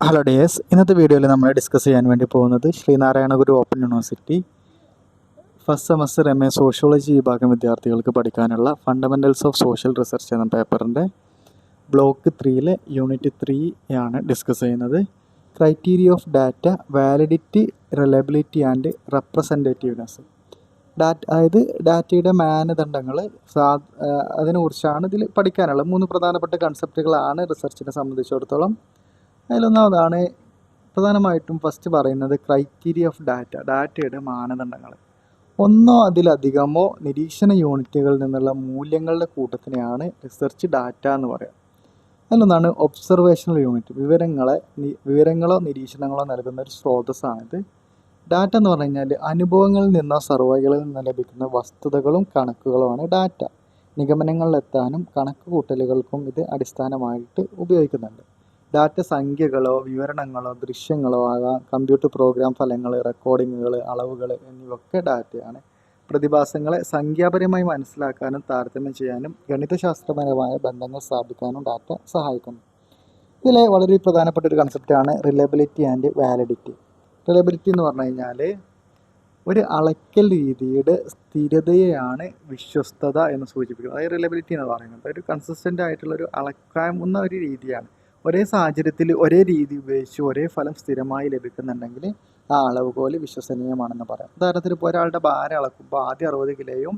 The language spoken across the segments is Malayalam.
ഹലോ ഡിയേഴ്സ്, ഇന്നത്തെ വീഡിയോയിൽ നമ്മൾ ഡിസ്കസ് ചെയ്യാൻ വേണ്ടി പോകുന്നത് Sreenarayana Guru open university first semester MA sociology വിഭാഗം വിദ്യാർത്ഥികൾക്ക് പഠിക്കാനുള്ള ഫണ്ടമെൻ്റൽസ് ഓഫ് സോഷ്യൽ റിസർച്ച് എന്ന പേപ്പറിൻ്റെ ബ്ലോക്ക് 3 യൂണിറ്റ് 3 ആണ് ഡിസ്കസ് ചെയ്യുന്നത്. Criteria of data, validity, reliability and representativeness. അതായത് ഡാറ്റയുടെ മാനദണ്ഡങ്ങൾ അതിനെക്കുറിച്ചാണ് ഇതിൽ പഠിക്കാനുള്ള 3 പ്രധാനപ്പെട്ട കൺസെപ്റ്റുകളാണ് റിസർച്ചിനെ സംബന്ധിച്ചിടത്തോളം. അതിലൊന്നാമതാണ് പ്രധാനമായിട്ടും ഫസ്റ്റ് പറയുന്നത് ക്രൈറ്റീരിയ ഓഫ് ഡാറ്റയുടെ മാനദണ്ഡങ്ങൾ. ഒന്നോ അതിലധികമോ നിരീക്ഷണ യൂണിറ്റുകളിൽ നിന്നുള്ള മൂല്യങ്ങളുടെ കൂട്ടത്തിനെയാണ് റിസർച്ച് ഡാറ്റ എന്ന് പറയുക. അതിലൊന്നാണ് ഒബ്സർവേഷണൽ യൂണിറ്റ്. വിവരങ്ങളോ നിരീക്ഷണങ്ങളോ നൽകുന്ന ഒരു സ്രോതസ്സാണിത്. ഡാറ്റ എന്ന് പറഞ്ഞു കഴിഞ്ഞാൽ അനുഭവങ്ങളിൽ നിന്നോ സർവേകളിൽ നിന്നോ ലഭിക്കുന്ന വസ്തുതകളും കണക്കുകളുമാണ് ഡാറ്റ. നിഗമനങ്ങളിലെത്താനും കണക്ക് കൂട്ടലുകൾക്കും ഇത് അടിസ്ഥാനമായിട്ട് ഉപയോഗിക്കുന്നുണ്ട്. ഡാറ്റ സംഖ്യകളോ വിവരണങ്ങളോ ദൃശ്യങ്ങളോ ആകാം, കമ്പ്യൂട്ടർ പ്രോഗ്രാം ഫലങ്ങൾ, റെക്കോർഡിങ്ങുകൾ, അളവുകൾ എന്നിവയൊക്കെ ഡാറ്റയാണ്. പ്രതിഭാസങ്ങളെ സംഖ്യാപരമായി മനസ്സിലാക്കാനും താരതമ്യം ചെയ്യാനും ഗണിതശാസ്ത്രപരമായ ബന്ധങ്ങൾ സ്ഥാപിക്കാനും ഡാറ്റ സഹായിക്കുന്നു. ഇതിലെ വളരെ പ്രധാനപ്പെട്ട ഒരു കൺസെപ്റ്റാണ് റിലയബിലിറ്റി ആൻഡ് വാലിഡിറ്റി. റിലയബിലിറ്റി എന്ന് പറഞ്ഞു കഴിഞ്ഞാൽ ഒരു അളക്കൽ രീതിയുടെ സ്ഥിരതയെയാണ് വിശ്വസ്തത എന്ന് സൂചിപ്പിക്കുന്നത്. അതായത് റിലയബിലിറ്റി എന്ന് പറയുന്നത് ഒരു കൺസിസ്റ്റൻ്റ് ആയിട്ടുള്ളൊരു അളക്കാവുന്ന ഒരു രീതിയാണ്. ഒരേ സാഹചര്യത്തിൽ ഒരേ രീതി ഉപയോഗിച്ച് ഒരേ ഫലം സ്ഥിരമായി ലഭിക്കുന്നുണ്ടെങ്കിൽ ആ അളവുകോൽ വിശ്വസനീയമാണെന്ന് പറയാം. ഉദാഹരണത്തിന് ഇപ്പോൾ ഒരാളുടെ ഭാരം അളക്കുമ്പോൾ ആദ്യം 60 കിലോയും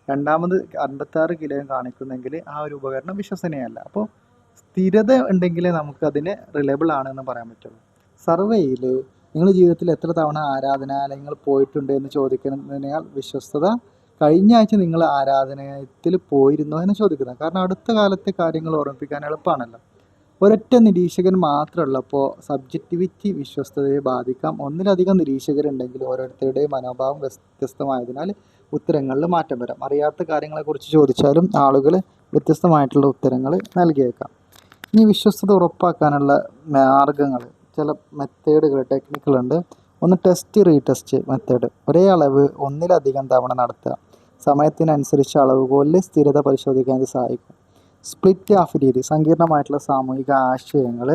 രണ്ടാമത് 56 കിലോയും കാണിക്കുന്നെങ്കിൽ ആ ഒരു ഉപകരണം വിശ്വസനീയമല്ല. അപ്പോൾ സ്ഥിരത ഉണ്ടെങ്കിലേ നമുക്കതിന് റിലയബിൾ ആണെന്ന് പറയാൻ പറ്റുള്ളൂ. സർവേയിൽ നിങ്ങൾ ജീവിതത്തിൽ എത്ര തവണ ആരാധനാലയങ്ങൾ പോയിട്ടുണ്ട് എന്ന് ചോദിക്കുന്നതിനാൽ വിശ്വസ്തത കഴിഞ്ഞ ആഴ്ച നിങ്ങൾ ആരാധനാലയത്തിൽ പോയിരുന്നോ എന്ന് ചോദിക്കുന്നത്. കാരണം അടുത്ത കാലത്തെ കാര്യങ്ങൾ ഓർമ്മിപ്പിക്കാൻ എളുപ്പമാണല്ലോ. ഒരൊറ്റ നിരീക്ഷകൻ മാത്രമുള്ളപ്പോൾ സബ്ജക്റ്റിവിറ്റി വിശ്വസ്തതയെ ബാധിക്കാം. ഒന്നിലധികം നിരീക്ഷകരുണ്ടെങ്കിൽ ഓരോരുത്തരുടെയും മനോഭാവം വ്യത്യസ്തമായതിനാൽ ഉത്തരങ്ങളിൽ മാറ്റം വരാം. അറിയാത്ത കാര്യങ്ങളെക്കുറിച്ച് ചോദിച്ചാലും ആളുകൾ വ്യത്യസ്തമായിട്ടുള്ള ഉത്തരങ്ങൾ നൽകിയേക്കാം. ഇനി വിശ്വസ്തത ഉറപ്പാക്കാനുള്ള മാർഗങ്ങൾ, ചില മെത്തേഡുകൾ, ടെക്നിക്കുകളുണ്ട്. ഒന്ന് ടെസ്റ്റ് റീടെസ്റ്റ് മെത്തേഡ്. ഒരേ അളവ് ഒന്നിലധികം തവണ നടത്തുക. സമയത്തിനനുസരിച്ച് അളവുകോലിൽ സ്ഥിരത പരിശോധിക്കാൻ ഇത് സഹായിക്കും. സ്പ്ലിറ്റ് ഹാഫ് രീതി. സങ്കീർണമായിട്ടുള്ള സാമൂഹിക ആശയങ്ങൾ,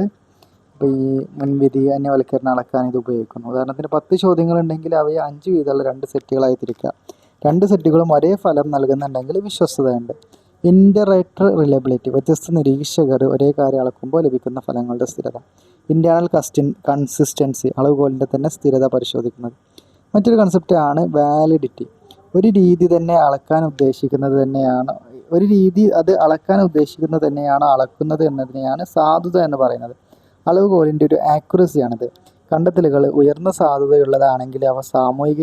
ഇപ്പോൾ ഈ മുൻവിധി, അന്യവൽക്കരണം അളക്കാൻ ഇത് ഉപയോഗിക്കുന്നു. ഉദാഹരണത്തിന് 10 ചോദ്യങ്ങളുണ്ടെങ്കിൽ അവയെ 5 വീതമുള്ള 2 സെറ്റുകളായി തിരിക്കുക. 2 സെറ്റുകളും ഒരേ ഫലം നൽകുന്നുണ്ടെങ്കിൽ വിശ്വസ്തതയുണ്ട്. ഇൻ്ററേറ്റർ റിലയബിലിറ്റി. വ്യത്യസ്ത നിരീക്ഷകർ ഒരേ കാര്യം അളക്കുമ്പോൾ ലഭിക്കുന്ന ഫലങ്ങളുടെ സ്ഥിരത. Internal consistency. അളവുകോലിൻ്റെ തന്നെ സ്ഥിരത പരിശോധിക്കുന്നത്. മറ്റൊരു കൺസെപ്റ്റാണ് വാലിഡിറ്റി. ഒരു രീതി അളക്കാൻ ഉദ്ദേശിക്കുന്നത് തന്നെയാണ് അളക്കുന്നത് എന്നതിനെയാണ് സാധുത എന്ന് പറയുന്നത്. അളവുകോലിൻ്റെ ഒരു ആക്യുറസിയാണിത്. കണ്ടെത്തലുകൾ ഉയർന്ന സാധുതയുള്ളതാണെങ്കിൽ അവ സാമൂഹിക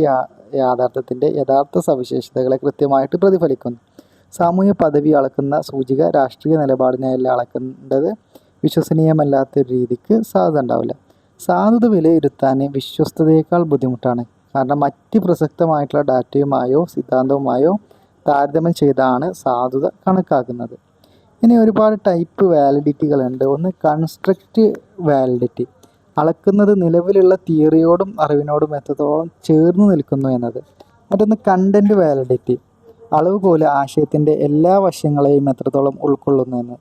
യാഥാർത്ഥ്യത്തിൻ്റെ യഥാർത്ഥ സവിശേഷതകളെ കൃത്യമായിട്ട് പ്രതിഫലിക്കുന്നു. സാമൂഹ്യ പദവി അളക്കുന്ന സൂചിക രാഷ്ട്രീയ നിലപാടിനെയല്ല അളക്കേണ്ടത്. വിശ്വസനീയമല്ലാത്ത ഒരു രീതിക്ക് സാധുത ഉണ്ടാവില്ല. സാധുത വിലയിരുത്താൻ വിശ്വസ്തതയേക്കാൾ ബുദ്ധിമുട്ടാണ്. കാരണം മറ്റ് പ്രസക്തമായിട്ടുള്ള ഡാറ്റയുമായോ സിദ്ധാന്തവുമായോ താരതമ്യം ചെയ്താണ് സാധുത കണക്കാക്കുന്നത്. ഇനി ഒരുപാട് ടൈപ്പ് വാലിഡിറ്റികളുണ്ട്. ഒന്ന് കൺസ്ട്രക്റ്റ് വാലിഡിറ്റി. അളക്കുന്നത് നിലവിലുള്ള തിയറിയോടും അറിവിനോടും എത്രത്തോളം ചേർന്ന് നിൽക്കുന്നു എന്നത്. മറ്റൊന്ന് കണ്ടൻറ് വാലിഡിറ്റി. അളവുകോല് ആശയത്തിൻ്റെ എല്ലാ വശങ്ങളെയും എത്രത്തോളം ഉൾക്കൊള്ളുന്നു എന്ന്.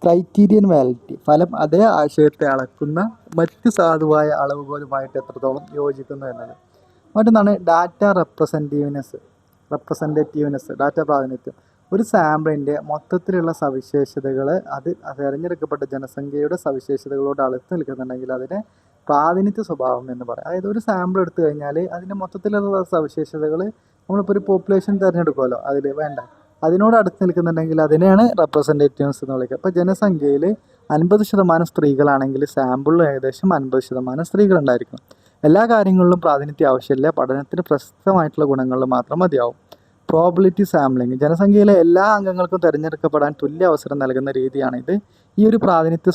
Criterion validity. ഫലം അതേ ആശയത്തെ അളക്കുന്ന മറ്റ് സാധുവായ അളവുകോലുമായിട്ട് എത്രത്തോളം യോജിക്കുന്നു എന്നത്. മറ്റൊന്നാണ് ഡാറ്റ റെപ്രസെൻറ്റേറ്റീവ്നെസ്. ഡാറ്റ പ്രാതിനിധ്യം. ഒരു സാമ്പിളിൻ്റെ മൊത്തത്തിലുള്ള സവിശേഷതകൾ അത് തിരഞ്ഞെടുക്കപ്പെട്ട ജനസംഖ്യയുടെ സവിശേഷതകളോട് അടുത്ത് നിൽക്കുന്നുണ്ടെങ്കിൽ അതിനെ പ്രാതിനിധ്യ സ്വഭാവം എന്ന് പറയും. അതായത് ഒരു സാമ്പിൾ എടുത്തു കഴിഞ്ഞാൽ അതിൻ്റെ മൊത്തത്തിലുള്ള സവിശേഷതകൾ നമ്മളിപ്പോൾ ഒരു പോപ്പുലേഷൻ തിരഞ്ഞെടുക്കുമല്ലോ, അതിൽ വേണ്ട അതിനോട് അടുത്ത് നിൽക്കുന്നുണ്ടെങ്കിൽ അതിനെയാണ് റെപ്രസെൻറ്റേറ്റീവ്സ് എന്ന് വിളിക്കുക. ഇപ്പോൾ ജനസംഖ്യയിൽ 50% സ്ത്രീകളാണെങ്കിൽ സാമ്പിളിൽ ഏകദേശം 50% സ്ത്രീകളുണ്ടായിരിക്കും. എല്ലാ കാര്യങ്ങളിലും പ്രാതിനിധ്യം ആവശ്യമില്ല. പഠനത്തിന് പ്രസക്തമായിട്ടുള്ള ഗുണങ്ങളിൽ മാത്രം മതിയാവും. Probability sampling. ജനസംഖ്യയിലെ എല്ലാ അംഗങ്ങൾക്കും തിരഞ്ഞെടുക്കപ്പെടാൻ തുല്യ അവസരം നൽകുന്ന രീതിയാണ് ഇത്. ഈ ഒരു പ്രാതിനിധ്യ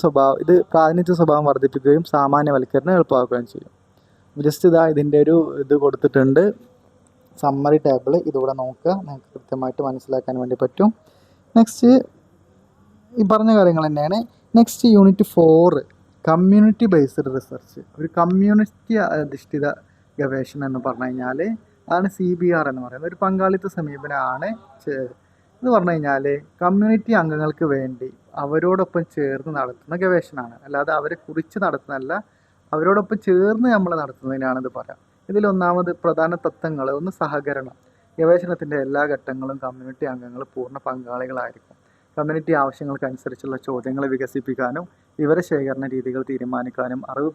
സ്വഭാവം വർദ്ധിപ്പിക്കുകയും സാമാന്യവൽക്കരണം എളുപ്പമാക്കുകയും ചെയ്യും. ജസ്റ്റ് ഇതിൻ്റെ ഒരു ഇത് കൊടുത്തിട്ടുണ്ട്, സമ്മറി ടേബിൾ. ഇതുകൂടെ നോക്കുക, നിങ്ങൾക്ക് കൃത്യമായിട്ട് മനസ്സിലാക്കാൻ വേണ്ടി പറ്റും. നെക്സ്റ്റ് ഈ പറഞ്ഞ കാര്യങ്ങൾ തന്നെയാണ്. Next unit 4 community based research. ഒരു കമ്മ്യൂണിറ്റി അധിഷ്ഠിത ഗവേഷണം എന്ന് പറഞ്ഞു കഴിഞ്ഞാൽ അതാണ് CBR എന്ന് പറയുന്നത്. ഒരു പങ്കാളിത്ത സമീപനമാണ് എന്ന് പറഞ്ഞു കഴിഞ്ഞാൽ കമ്മ്യൂണിറ്റി അംഗങ്ങൾക്ക് വേണ്ടി അവരോടൊപ്പം ചേർന്ന് നടത്തുന്ന ഗവേഷണമാണ്. അല്ലാതെ അവരെ കുറിച്ച് നടത്തുന്നതല്ല, അവരോടൊപ്പം ചേർന്ന് നമ്മൾ നടത്തുന്നതിനാണിത് പറയാം. ഇതിലൊന്നാമത് പ്രധാന തത്വങ്ങൾ ഒന്ന് സഹകരണം. ഗവേഷണത്തിൻ്റെ എല്ലാ ഘട്ടങ്ങളും കമ്മ്യൂണിറ്റി അംഗങ്ങൾ പൂർണ്ണ പങ്കാളികളായിരിക്കും. കമ്മ്യൂണിറ്റി ആവശ്യങ്ങൾക്കനുസരിച്ചുള്ള ചോദ്യങ്ങൾ വികസിപ്പിക്കാനും വിവരശേഖരണ രീതികൾ തീരുമാനിക്കാനും അറിവ്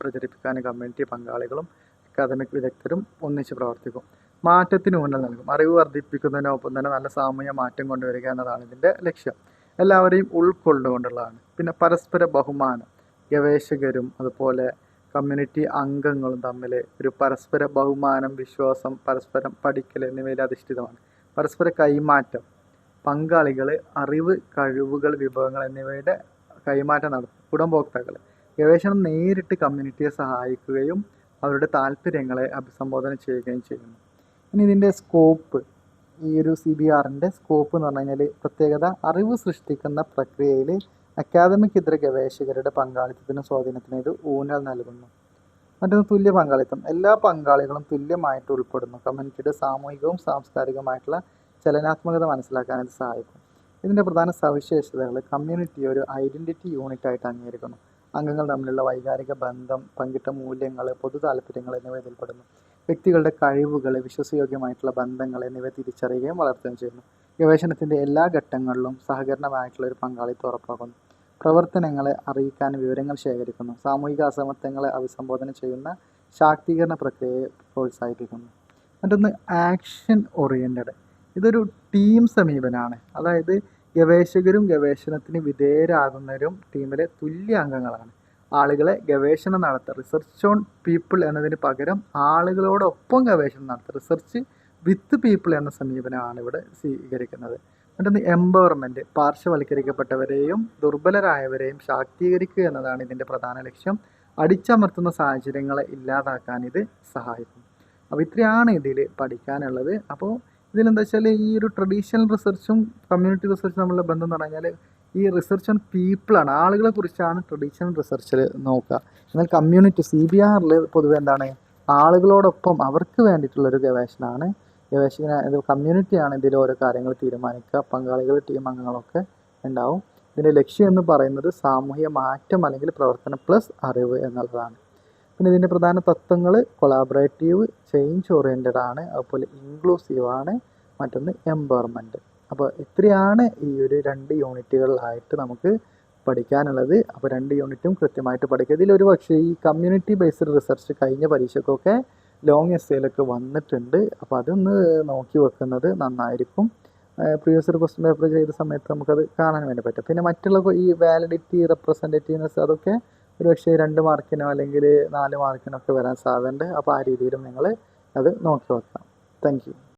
പ്രചരിപ്പിക്കാനും കമ്മ്യൂണിറ്റി പങ്കാളികളും അക്കാദമിക് വിദഗ്ധരും ഒന്നിച്ച് പ്രവർത്തിക്കും. മാറ്റത്തിന് ഊന്നൽ നൽകും. അറിവ് വർദ്ധിപ്പിക്കുന്നതിനൊപ്പം തന്നെ നല്ല സാമൂഹ്യ മാറ്റം കൊണ്ടുവരിക എന്നതാണ് ഇതിൻ്റെ ലക്ഷ്യം. എല്ലാവരെയും ഉൾക്കൊണ്ടുകൊണ്ടുള്ളതാണ്. പിന്നെ പരസ്പര ബഹുമാനം. ഗവേഷകരും അതുപോലെ കമ്മ്യൂണിറ്റി അംഗങ്ങളും തമ്മിൽ ഒരു പരസ്പര ബഹുമാനം, വിശ്വാസം, പരസ്പരം പഠിക്കൽ എന്നിവയിൽ അധിഷ്ഠിതമാണ്. പരസ്പര കൈമാറ്റം. പങ്കാളികൾ അറിവ്, കഴിവുകൾ, വിഭവങ്ങൾ എന്നിവയുടെ കൈമാറ്റം നടത്തും. ഗുണഭോക്താക്കൾ ഗവേഷണം നേരിട്ട് കമ്മ്യൂണിറ്റിയെ സഹായിക്കുകയും അവരുടെ താല്പര്യങ്ങളെ അഭിസംബോധന ചെയ്യുകയും ചെയ്യുന്നു. ഇനി ഇതിൻ്റെ സ്കോപ്പ്, ഈ ഒരു CBRൻ്റെ സ്കോപ്പ് എന്ന് പറഞ്ഞു കഴിഞ്ഞാൽ പ്രത്യേകത അറിവ് സൃഷ്ടിക്കുന്ന പ്രക്രിയയിൽ അക്കാദമിക് ഇതര ഗവേഷകരുടെ പങ്കാളിത്തത്തിനും സ്വാധീനത്തിനും ഇത് ഊന്നൽ നൽകുന്നു. മറ്റൊന്ന് തുല്യ പങ്കാളിത്തം. എല്ലാ പങ്കാളികളും തുല്യമായിട്ട് ഉൾപ്പെടുന്നു. കമ്മ്യൂണിറ്റിയുടെ സാമൂഹികവും സാംസ്കാരികവുമായിട്ടുള്ള ചലനാത്മകത മനസ്സിലാക്കാൻ ഇത് സഹായിക്കും. ഇതിൻ്റെ പ്രധാന സവിശേഷതകൾ: കമ്മ്യൂണിറ്റിയെ ഒരു ഐഡൻറ്റിറ്റി യൂണിറ്റായിട്ട് അംഗീകരിക്കുന്നു. അംഗങ്ങൾ തമ്മിലുള്ള വൈകാരിക ബന്ധം, പങ്കിട്ട മൂല്യങ്ങൾ, പൊതു താല്പര്യങ്ങൾ എന്നിവ ഇതിൽപ്പെടുന്നു. വ്യക്തികളുടെ കഴിവുകൾ, വിശ്വാസയോഗ്യമായിട്ടുള്ള ബന്ധങ്ങൾ എന്നിവ തിരിച്ചറിയുകയും വളർത്തുകയും ചെയ്യുന്നു. ഗവേഷണത്തിൻ്റെ എല്ലാ ഘട്ടങ്ങളിലും സഹകരണമായിട്ടുള്ള ഒരു പങ്കാളിത്തം ഉറപ്പാക്കുന്നു. പ്രവർത്തനങ്ങളെ അറിയിക്കാനും വിവരങ്ങൾ ശേഖരിക്കുന്നു. സാമൂഹിക അസമത്വങ്ങളെ അഭിസംബോധന ചെയ്യുന്ന ശാക്തീകരണ പ്രക്രിയയെ പ്രോത്സാഹിപ്പിക്കുന്നു. മറ്റൊന്ന് ആക്ഷൻ ഓറിയൻറ്റഡ്. ഇതൊരു ടീം സമീപനമാണ്. അതായത് ഗവേഷകരും ഗവേഷണത്തിന് വിധേയരാകുന്നവരും ടീമിലെ തുല്യ അംഗങ്ങളാണ്. ആളുകളെ ഗവേഷണം നടത്തുക, റിസർച്ച് ഓൺ പീപ്പിൾ എന്നതിന് പകരം ആളുകളോടൊപ്പം ഗവേഷണം നടത്തുക, റിസർച്ച് വിത്ത് പീപ്പിൾ എന്ന സമീപനമാണ് ഇവിടെ സ്വീകരിക്കുന്നത്. മറ്റൊന്ന് എംപവർമെൻറ്റ്. പാർശ്വവൽക്കരിക്കപ്പെട്ടവരെയും ദുർബലരായവരെയും ശാക്തീകരിക്കുക എന്നതാണ് ഇതിൻ്റെ പ്രധാന ലക്ഷ്യം. അടിച്ചമർത്തുന്ന സാഹചര്യങ്ങളെ ഇല്ലാതാക്കാൻ ഇത് സഹായിക്കും. അപ്പോൾ ഇത്രയാണ് ഇതിൽ പഠിക്കാനുള്ളത്. അപ്പോൾ ഇതിലെന്താ വെച്ചാൽ ഈ ഒരു ട്രഡീഷണൽ റിസർച്ചും കമ്മ്യൂണിറ്റി റിസർച്ചും തമ്മിലുള്ള ബന്ധം എന്ന് പറഞ്ഞു കഴിഞ്ഞാൽ ഈ റിസർച്ച് ഓൺ പീപ്പിളാണ്, ആളുകളെ കുറിച്ചാണ് ട്രഡീഷണൽ റിസർച്ചിൽ നോക്കുക. എന്നാൽ കമ്മ്യൂണിറ്റി CBRൽ പൊതുവെ എന്താണ്, ആളുകളോടൊപ്പം അവർക്ക് വേണ്ടിയിട്ടുള്ളൊരു ഗവേഷണമാണ്. കമ്മ്യൂണിറ്റിയാണ് ഇതിൽ ഓരോ കാര്യങ്ങൾ തീരുമാനിക്കുക. പങ്കാളികൾ, ടീം അംഗങ്ങളൊക്കെ ഉണ്ടാവും. ഇതിൻ്റെ ലക്ഷ്യം എന്ന് പറയുന്നത് സാമൂഹ്യ മാറ്റം അല്ലെങ്കിൽ പ്രവർത്തനം പ്ലസ് അറിവ് എന്നുള്ളതാണ്. പിന്നെ ഇതിൻ്റെ പ്രധാന തത്വങ്ങൾ കൊളാബറേറ്റീവ്, ചേഞ്ച് ഓറിയൻറ്റഡ് ആണ്, അതുപോലെ ഇൻക്ലൂസീവ് ആണ്, മറ്റൊന്ന് എംപവർമെൻറ്റ്. അപ്പോൾ ഇത്രയാണ് ഈ ഒരു 2 യൂണിറ്റുകളിലായിട്ട് നമുക്ക് പഠിക്കാനുള്ളത്. അപ്പോൾ 2 യൂണിറ്റും കൃത്യമായിട്ട് പഠിക്കുക. ഇതിലൊരു പക്ഷേ ഈ കമ്മ്യൂണിറ്റി ബേസ്ഡ് റിസർച്ച് കഴിഞ്ഞ പരീക്ഷയ്ക്കൊക്കെ ലോങ് എസ്സേയിലൊക്കെ വന്നിട്ടുണ്ട്. അപ്പോൾ അതൊന്ന് നോക്കി വെക്കുന്നത് നന്നായിരിക്കും. പ്രീവിയസ് ഇയർ ക്വസ്റ്റ്യൻ പേപ്പർ ചെയ്ത സമയത്ത് നമുക്കത് കാണാൻ വേണ്ടി പറ്റും. പിന്നെ മറ്റുള്ള ഈ വാലിഡിറ്റി, റെപ്രസെൻറ്റേറ്റീവ്നെസ് അതൊക്കെ ഒരു പക്ഷേ 2 മാർക്കിനോ അല്ലെങ്കിൽ 4 മാർക്കിനോ ഒക്കെ വരാൻ സാധ്യതയുണ്ട്. അപ്പോൾ ആ രീതിയിലും നിങ്ങൾ അത് നോക്കി വെക്കാം. Thank you.